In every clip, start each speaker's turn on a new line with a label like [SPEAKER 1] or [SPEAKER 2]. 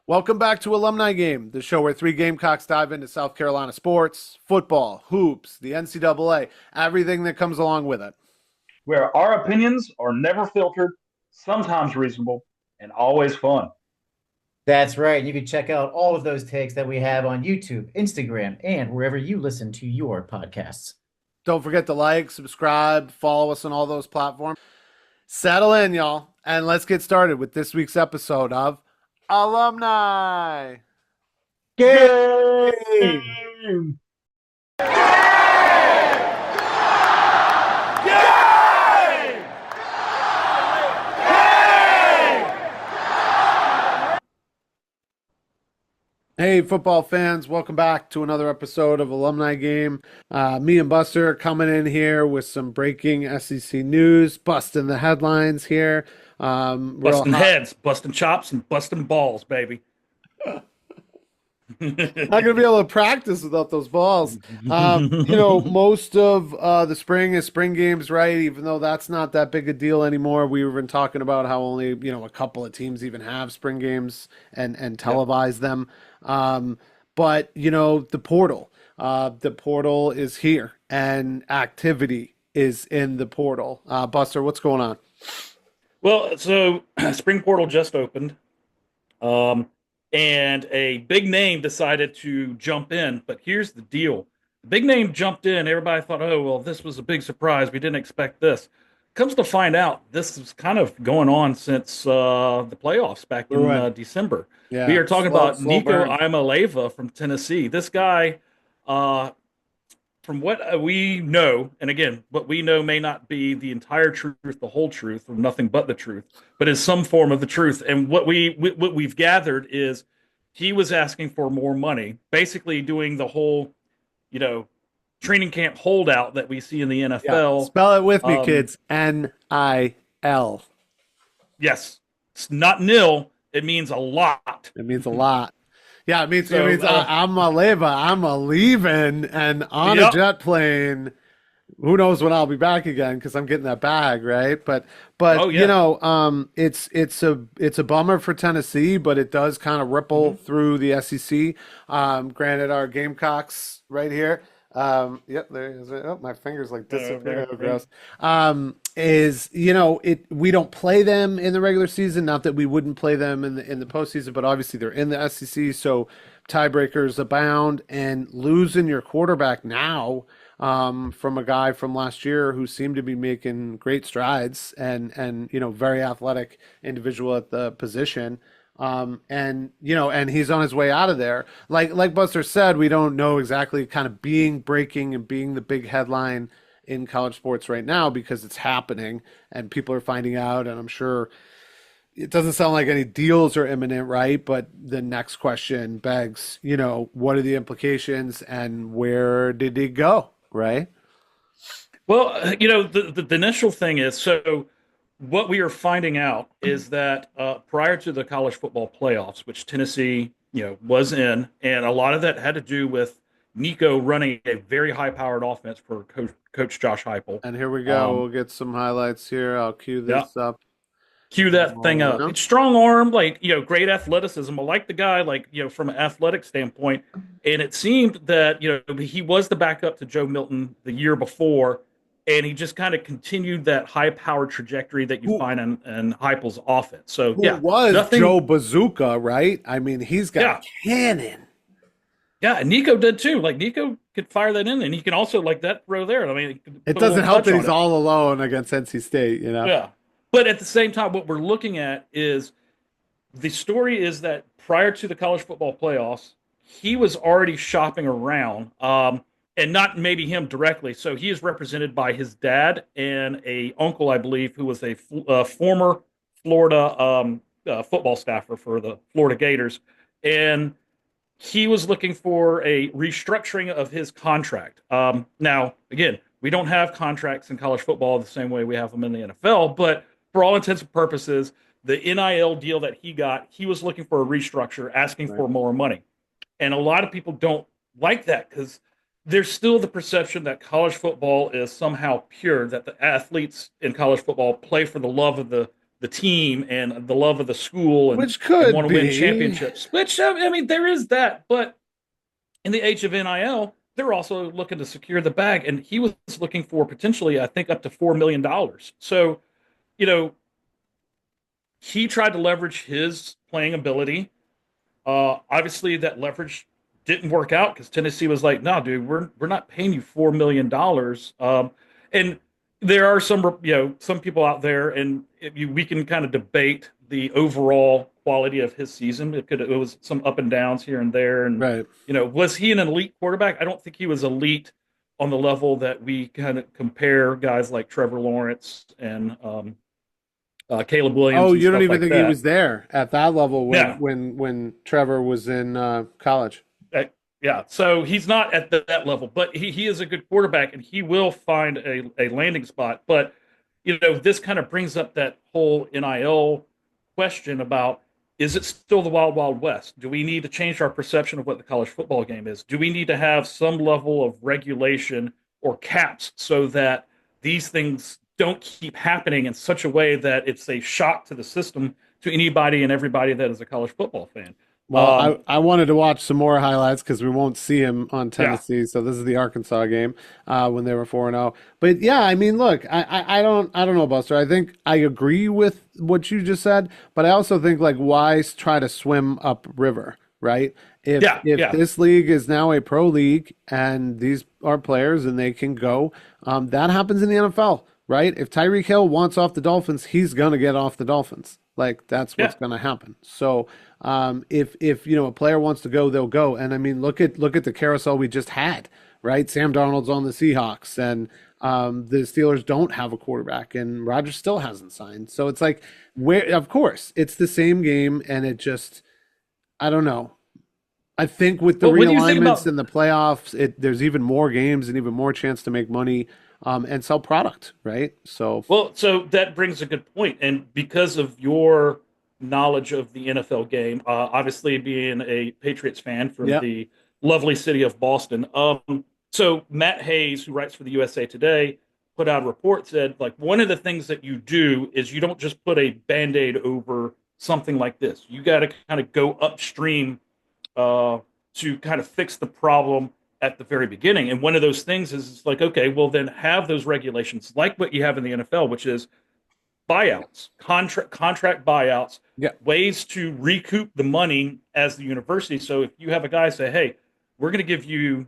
[SPEAKER 1] Welcome back to Alumni Game, the show where three Gamecocks dive into South Carolina sports, football, hoops, the NCAA, everything that comes along with it.
[SPEAKER 2] Where our opinions are never filtered, sometimes reasonable, and always fun.
[SPEAKER 3] That's right. You can check out all of those takes that we have on YouTube, Instagram, and wherever you listen to your podcasts.
[SPEAKER 1] Don't forget to like, subscribe, follow us on all those platforms. Settle in, y'all, and let's get started with this week's episode of Alumni
[SPEAKER 2] Game!
[SPEAKER 1] Hey, football fans, welcome back to another episode of Alumni Game. Me and Buster coming in here with some breaking SEC news, busting the headlines here.
[SPEAKER 4] Busting heads, busting chops, and busting balls, baby.
[SPEAKER 1] Not going to be able to practice without those balls. Most of the spring is spring games, right? Even though that's not that big a deal anymore. We've been talking about how only, a couple of teams even have spring games and televise them. But the portal is here and activity is in the portal. Buster, what's going on?
[SPEAKER 4] Well, so spring portal just opened, and a big name decided to jump in. But here's the deal. The big name jumped in. Everybody thought, oh, well, this was a big surprise. We didn't expect this. Comes to find out, this is kind of going on since the playoffs back in December.
[SPEAKER 1] Yeah,
[SPEAKER 4] we are talking about Nico
[SPEAKER 1] burn.
[SPEAKER 4] Iamaleava from Tennessee. This guy, from what we know, and again, what we know may not be the entire truth, the whole truth, or nothing but the truth, but is some form of the truth. And what we've gathered is he was asking for more money, basically doing the whole, training camp holdout that we see in the NFL.
[SPEAKER 1] Yeah. Spell it with me, kids. NIL.
[SPEAKER 4] Yes, it's not nil. It means a lot.
[SPEAKER 1] It means a lot. Yeah, it means I'm a leaving and on a jet plane. Who knows when I'll be back again because I'm getting that bag, right? But it's a bummer for Tennessee, but it does kind of ripple through the SEC. Granted, our Gamecocks right here. Yep, there is it. Oh, my fingers like disappear. Gross. We don't play them in the regular season. Not that we wouldn't play them in the postseason, but obviously they're in the SEC, so tiebreakers abound. And losing your quarterback now from a guy from last year who seemed to be making great strides and very athletic individual at the position. And he's on his way out of there. Like Buster said, we don't know exactly kind of breaking and being the big headline in college sports right now because it's happening and people are finding out. And I'm sure it doesn't sound like any deals are imminent, right? But the next question begs, what are the implications and where did it go, right?
[SPEAKER 4] Well, the initial thing is, so what we are finding out is that prior to the college football playoffs, which Tennessee, was in, and a lot of that had to do with Nico running a very high-powered offense for Coach Josh Heupel.
[SPEAKER 1] And here we go. We'll get some highlights here. I'll cue this up.
[SPEAKER 4] Cue that thing up. It's strong arm, great athleticism. I like the guy, from an athletic standpoint. And it seemed that, he was the backup to Joe Milton the year before. And he just kind of continued that high-powered trajectory that you find in Heupel's offense. So,
[SPEAKER 1] Joe Bazooka, right? I mean, he's got a cannon.
[SPEAKER 4] Yeah, and Nico did too. Nico could fire that in, and he can also that throw there. I mean,
[SPEAKER 1] it doesn't help that he's all alone against NC State,
[SPEAKER 4] Yeah, but at the same time, what we're looking at is the story is that prior to the college football playoffs, he was already shopping around. And not maybe him directly. So he is represented by his dad and a uncle, I believe, who was a former Florida football staffer for the Florida Gators. And he was looking for a restructuring of his contract. Now, again, we don't have contracts in college football the same way we have them in the NFL, but for all intents and purposes, the NIL deal that he got, he was looking for a restructure, asking for more money. And a lot of people don't like that because there's still the perception that college football is somehow pure, that the athletes in college football play for the love of the the team and the love of the school and,
[SPEAKER 1] Which could
[SPEAKER 4] want to win
[SPEAKER 1] be.
[SPEAKER 4] championships. Which I mean, there is that, but in the age of NIL, they're also looking to secure the bag, and he was looking for potentially, I think, up to $4 million. So, you know, he tried to leverage his playing ability. Obviously, that leverage didn't work out because Tennessee was like, "No, dude, we're not paying you $4 million." And there are some some people out there, and we can kind of debate the overall quality of his season. It was some up and downs here and there, and
[SPEAKER 1] Right.
[SPEAKER 4] was he an elite quarterback? I don't think he was elite on the level that we kind of compare guys like Trevor Lawrence and Caleb Williams
[SPEAKER 1] Oh,
[SPEAKER 4] and
[SPEAKER 1] you don't
[SPEAKER 4] stuff
[SPEAKER 1] even
[SPEAKER 4] like
[SPEAKER 1] think he
[SPEAKER 4] that.
[SPEAKER 1] was there at that level when
[SPEAKER 4] Yeah.
[SPEAKER 1] when Trevor was in college?
[SPEAKER 4] Yeah, so he's not at that level, but he is a good quarterback, and he will find a landing spot. But this kind of brings up that whole NIL question about, is it still the wild, wild west? Do we need to change our perception of what the college football game is? Do we need to have some level of regulation or caps so that these things don't keep happening in such a way that it's a shock to the system, to anybody and everybody that is a college football fan?
[SPEAKER 1] Well, I wanted to watch some more highlights because we won't see him on
[SPEAKER 4] Yeah.
[SPEAKER 1] Tennessee. So this is the Arkansas game when they were 4-0. But yeah, I mean, look, I don't know, Buster. I think I agree with what you just said, but I also think, like, why try to swim upriver, right? If
[SPEAKER 4] Yeah.
[SPEAKER 1] this league is now a pro league and these are players and they can go, that happens in the NFL, right? If Tyreek Hill wants off the Dolphins, he's gonna get off the Dolphins. Like, that's what's going to happen. So if a player wants to go, they'll go. And I mean, look at the carousel we just had, right? Sam Darnold's on the Seahawks, and the Steelers don't have a quarterback, and Rodgers still hasn't signed. So it's like, of course, it's the same game, and it just, I don't know. I think with the
[SPEAKER 4] Well, what do you think
[SPEAKER 1] realignments
[SPEAKER 4] about-
[SPEAKER 1] in the playoffs, there's even more games and even more chance to make money and sell product, right? So
[SPEAKER 4] Well, so that brings a good point, and because of your knowledge of the NFL game, obviously being a Patriots fan from
[SPEAKER 1] Yep.
[SPEAKER 4] the lovely city of Boston, so Matt Hayes, who writes for the USA Today, put out a report, said, like, one of the things that you do is you don't just put a Band-Aid over something like this. You got to kind of go upstream to kind of fix the problem at the very beginning. And one of those things is like, okay, well, then have those regulations like what you have in the NFL, which is buyouts, contract buyouts,
[SPEAKER 1] Yeah.
[SPEAKER 4] ways to recoup the money as the university. So if you have a guy say, hey, we're going to give you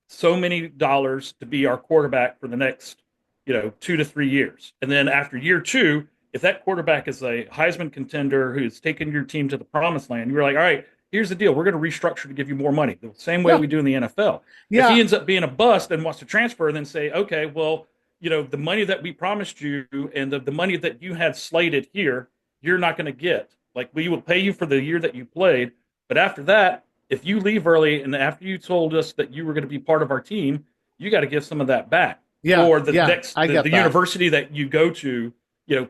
[SPEAKER 4] so many dollars to be our quarterback for the next 2 to 3 years, and then after year 2, if that quarterback is a Heisman contender who's taken your team to the promised land, you're like, all right, here's the deal, we're going to restructure to give you more money, the same way
[SPEAKER 1] Yeah.
[SPEAKER 4] we do in the NFL.
[SPEAKER 1] Yeah.
[SPEAKER 4] If he ends up being a bust and wants to transfer, then say, okay, well, the money that we promised you and the money that you had slated here, you're not going to get. Like, we will pay you for the year that you played, but after that, if you leave early and after you told us that you were going to be part of our team, you got to give some of that back.
[SPEAKER 1] Yeah,
[SPEAKER 4] Or the
[SPEAKER 1] yeah,
[SPEAKER 4] next
[SPEAKER 1] I
[SPEAKER 4] the
[SPEAKER 1] get that.
[SPEAKER 4] university that you go to,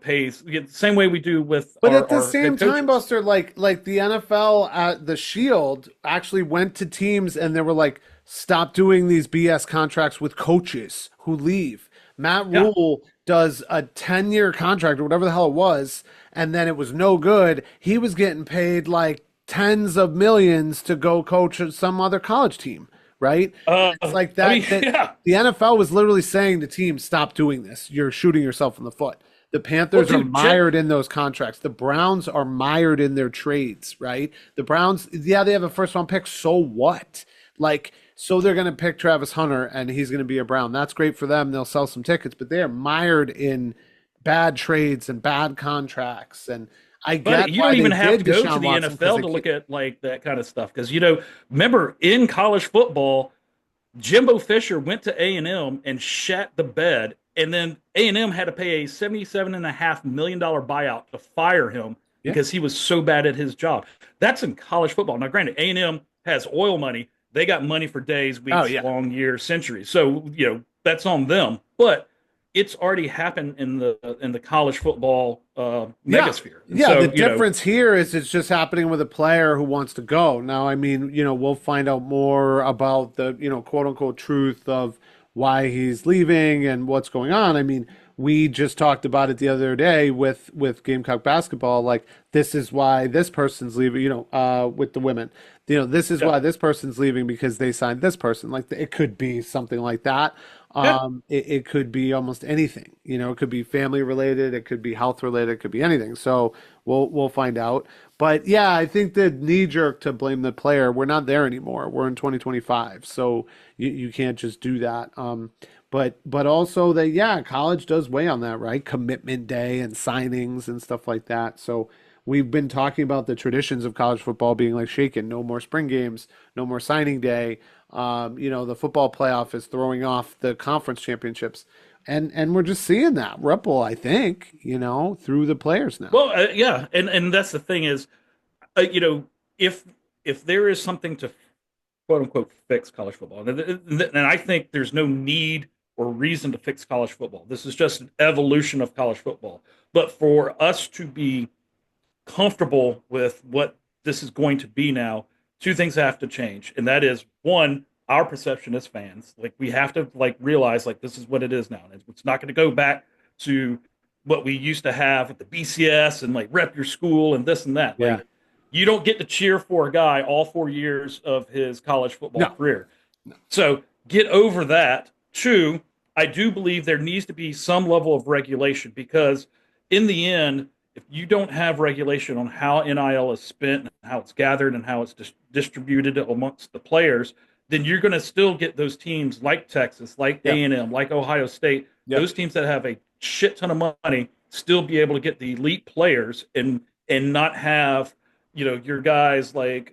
[SPEAKER 4] pays the same way we do with.
[SPEAKER 1] But
[SPEAKER 4] our,
[SPEAKER 1] at the
[SPEAKER 4] our
[SPEAKER 1] same
[SPEAKER 4] head coaches.
[SPEAKER 1] time, Buster, like the NFL at the Shield actually went to teams and they were like, stop doing these BS contracts with coaches who leave. Matt
[SPEAKER 4] Yeah.
[SPEAKER 1] Rule does a 10-year contract or whatever the hell it was, and then it was no good. He was getting paid like tens of millions to go coach some other college team, right? It's like that.
[SPEAKER 4] I mean, yeah.
[SPEAKER 1] The NFL was literally saying to teams, stop doing this. You're shooting yourself in the foot. The Panthers
[SPEAKER 4] Well,
[SPEAKER 1] are
[SPEAKER 4] dude,
[SPEAKER 1] mired in those contracts. The Browns are mired in their trades, right? The Browns, yeah, they have a first round pick. So what? Like, so they're going to pick Travis Hunter and he's going to be a Brown. That's great for them. They'll sell some tickets, but they are mired in bad trades and bad contracts. And I get
[SPEAKER 4] But you
[SPEAKER 1] why
[SPEAKER 4] don't even
[SPEAKER 1] they
[SPEAKER 4] have
[SPEAKER 1] did
[SPEAKER 4] to go
[SPEAKER 1] Deshaun
[SPEAKER 4] to the
[SPEAKER 1] Watson, 'cause
[SPEAKER 4] NFL
[SPEAKER 1] they
[SPEAKER 4] to look
[SPEAKER 1] keep-
[SPEAKER 4] at like that kind of stuff. Because remember in college football, Jimbo Fisher went to A&M and shat the bed, and then A&M had to pay a $77.5 million buyout to fire him because he was so bad at his job. That's in college football. Now, granted, A&M has oil money. They got money for days, weeks, long years, centuries. So, that's on them. But it's already happened in the college football megasphere. And
[SPEAKER 1] Yeah,
[SPEAKER 4] so,
[SPEAKER 1] the difference here is it's just happening with a player who wants to go. Now, I mean, we'll find out more about the, quote unquote truth of why he's leaving and what's going on. I mean, we just talked about it the other day with Gamecock basketball. Like, this is why this person's leaving. With the women, this is
[SPEAKER 4] Yeah.
[SPEAKER 1] why this person's leaving because they signed this person. Like, it could be something like that.
[SPEAKER 4] Yeah.
[SPEAKER 1] It could be almost anything. It could be family related. It could be health related. It could be anything. So we'll find out. But yeah, I think the knee jerk to blame the player, we're not there anymore. We're in 2025, so you can't just do that. But also that, yeah, college does weigh on that, right? Commitment day and signings and stuff like that. So we've been talking about the traditions of college football being like shaken. No more spring games, no more signing day. The football playoff is throwing off the conference championships. And we're just seeing that ripple, I think, through the players now.
[SPEAKER 4] Well, yeah, and that's the thing is, if there is something to quote unquote fix college football, and I think there's no need or reason to fix college football. This is just an evolution of college football. But for us to be comfortable with what this is going to be now, two things have to change, and that is one, our perception as fans. Like, we have to realize this is what it is now. It's not going to go back to what we used to have at the BCS and rep your school and this and that.
[SPEAKER 1] Yeah.
[SPEAKER 4] You don't get to cheer for a guy all 4 years of his college football career. So get over that. Two, I do believe there needs to be some level of regulation, because in the end, if you don't have regulation on how NIL is spent and how it's gathered and how it's distributed amongst the players, then you're going to still get those teams like Texas, like A&M, like Ohio State, those teams that have a shit ton of money still be able to get the elite players and not have, your guys like,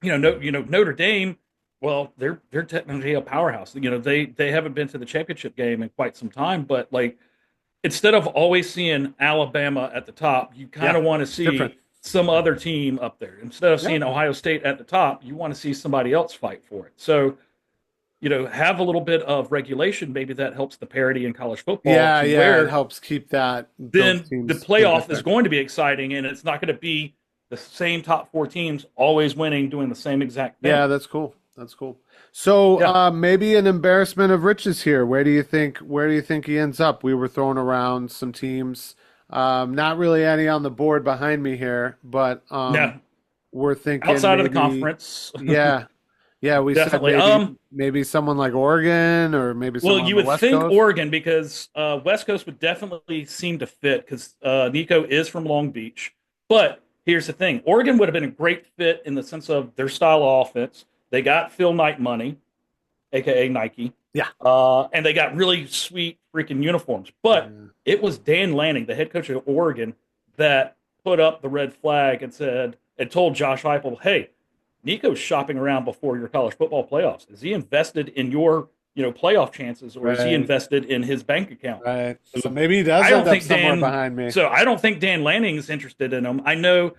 [SPEAKER 4] Notre Dame. Well, they're technically a powerhouse. They haven't been to the championship game in quite some time, but instead of always seeing Alabama at the top, you kind of want to see some other team up there. Instead of seeing Ohio State at the top, you want to see somebody else fight for it. So, have a little bit of regulation. Maybe that helps the parity in college football.
[SPEAKER 1] Yeah, it helps keep that.
[SPEAKER 4] Then the playoff is going to be exciting, and it's not going to be the same top 4 teams always winning, doing the same exact thing.
[SPEAKER 1] Yeah, that's cool. That's cool. So maybe an embarrassment of riches here. Where do you think he ends up? We were throwing around some teams. Not really any on the board behind me here, but we're thinking
[SPEAKER 4] outside of the conference.
[SPEAKER 1] Yeah, we
[SPEAKER 4] definitely
[SPEAKER 1] said maybe someone like Oregon, or maybe someone
[SPEAKER 4] you
[SPEAKER 1] on the
[SPEAKER 4] would
[SPEAKER 1] West
[SPEAKER 4] think
[SPEAKER 1] Coast.
[SPEAKER 4] Oregon, because West Coast would definitely seem to fit, because Nico is from Long Beach. But here's the thing: Oregon would have been a great fit in the sense of their style of offense. They got Phil Knight money, aka Nike.
[SPEAKER 1] Yeah.
[SPEAKER 4] And they got really sweet freaking uniforms. But it was Dan Lanning, the head coach of Oregon, that put up the red flag and told Josh Heupel, "Hey, Nico's shopping around before your college football playoffs. Is he invested in your playoff chances, or is he invested in his bank account?"
[SPEAKER 1] Right. So maybe he does end up somewhere behind me.
[SPEAKER 4] So I don't think Dan Lanning is interested in him. I know.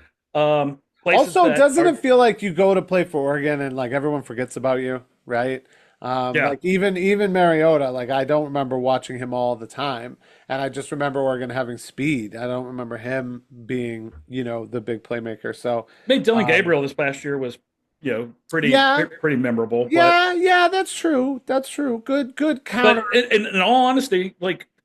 [SPEAKER 1] Also, doesn't it feel like you go to play for Oregon and everyone forgets about you, right? Even Mariota, I don't remember watching him all the time, and I just remember Oregon having speed. I don't remember him being, the big playmaker. So
[SPEAKER 4] I mean, Dylan Gabriel this past year was, pretty memorable.
[SPEAKER 1] Yeah, that's true. That's true. Good counter.
[SPEAKER 4] But in all honesty,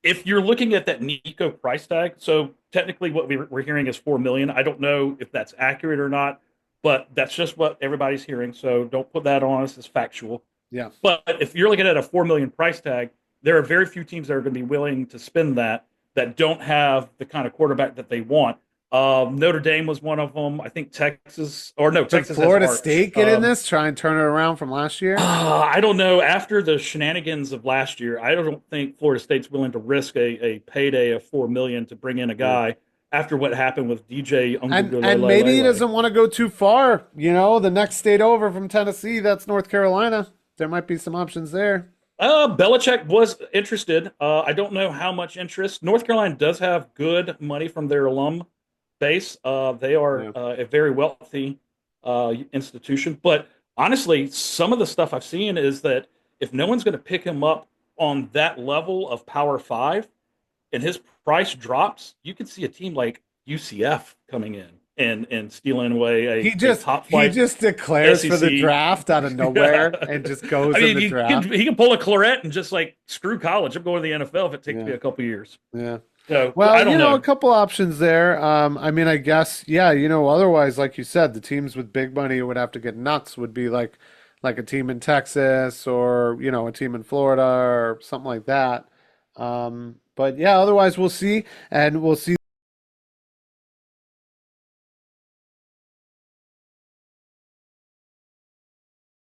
[SPEAKER 4] if you're looking at that Nico price tag, so technically what we're hearing is $4 million. I don't know if that's accurate or not, but that's just what everybody's hearing. So don't put that on us as factual.
[SPEAKER 1] Yeah.
[SPEAKER 4] But if you're looking at a $4 million price tag, there are very few teams that are going to be willing to spend that don't have the kind of quarterback that they want. Notre Dame was one of them. I think Texas
[SPEAKER 1] Did Florida State get in this, try and turn it around from last year?
[SPEAKER 4] I don't know. After the shenanigans of last year, I don't think Florida State's willing to risk a payday of $4 million to bring in a guy after what happened with DJ.
[SPEAKER 1] And maybe he doesn't want to go too far. The next state over from Tennessee, that's North Carolina. There might be some options there.
[SPEAKER 4] Belichick was interested. I don't know how much interest. North Carolina does have good money from their alum base. They are a very wealthy institution. But honestly, some of the stuff I've seen is that if no one's going to pick him up on that level of Power 5 and his price drops, you could see a team like UCF coming in and stealing away
[SPEAKER 1] He
[SPEAKER 4] a top
[SPEAKER 1] he
[SPEAKER 4] flight
[SPEAKER 1] just declares for the
[SPEAKER 4] SEC.
[SPEAKER 1] draft out of nowhere
[SPEAKER 4] Yeah.
[SPEAKER 1] and just goes
[SPEAKER 4] I
[SPEAKER 1] in
[SPEAKER 4] mean,
[SPEAKER 1] the draft.
[SPEAKER 4] he can pull a claret and just like screw college. I'm going to the NFL if it takes
[SPEAKER 1] Yeah.
[SPEAKER 4] me a couple years.
[SPEAKER 1] Yeah.
[SPEAKER 4] So
[SPEAKER 1] Well,
[SPEAKER 4] I don't know.
[SPEAKER 1] a couple options there. I mean, I guess, yeah, otherwise, like you said, the teams with big money who would have to get nuts would be like a team in Texas or, a team in Florida or something like that. But yeah, otherwise we'll see, and we'll see